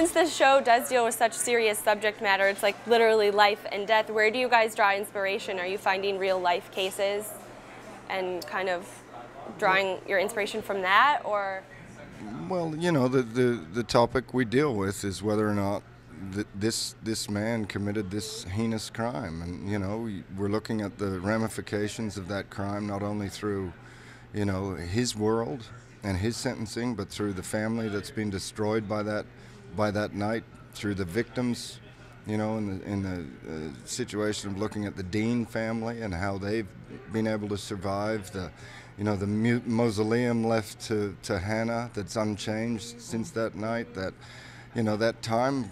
Since this show does deal with such serious subject matter, it's like literally life and death, where do you guys draw inspiration? Are you finding real life cases and kind of drawing your inspiration from that, or? Well, you know, the topic we deal with is whether or not this man committed this heinous crime, and you know, we're looking at the ramifications of that crime not only through, you know, his world and his sentencing, but through the family that's been destroyed by that night, through the victims, you know, in the situation of looking at the Dean family and how they've been able to survive, you know, the mausoleum left to Hannah that's unchanged since that night, that, you know, that time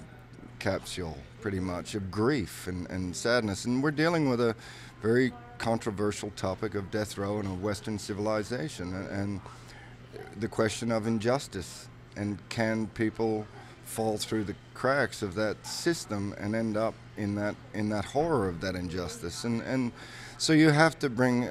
capsule pretty much of grief and sadness. And we're dealing with a very controversial topic of death row in a Western civilization, and the question of injustice, and can people fall through the cracks of that system and end up in that horror of that injustice. And so you have to bring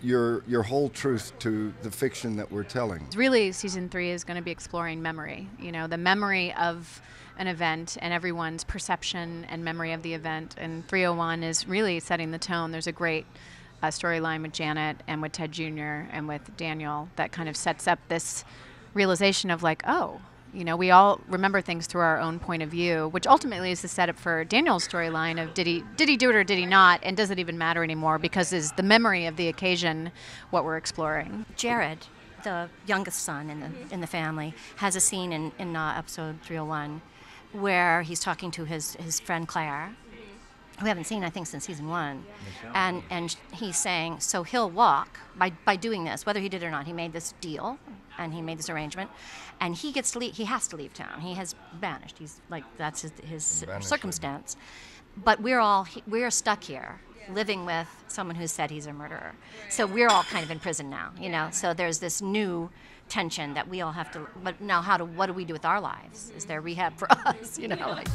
your whole truth to the fiction that we're telling. Really, season 3 is going to be exploring memory, you know, the memory of an event and everyone's perception and memory of the event. And 301 is really setting the tone. There's a great storyline with Janet and with Ted Jr. and with Daniel that kind of sets up this realization of like, oh, you know, we all remember things through our own point of view, which ultimately is the setup for Daniel's storyline of did he do it or did he not, and does it even matter anymore, because is the memory of the occasion what we're exploring. Jared, the youngest son in the family, has a scene in episode 301 where he's talking to his friend Claire, who we haven't seen, I think, since season 1. And he's saying, so he'll walk by doing this, whether he did it or not. He made this deal, and he made this arrangement, and he gets to leave. He has to leave town. He has banished. He's like, that's his circumstance. But we're stuck here, living with someone who said he's a murderer. So we're all kind of in prison now, you know. So there's this new tension that we all have to. But now, what do we do with our lives? Is there rehab for us? You know, like.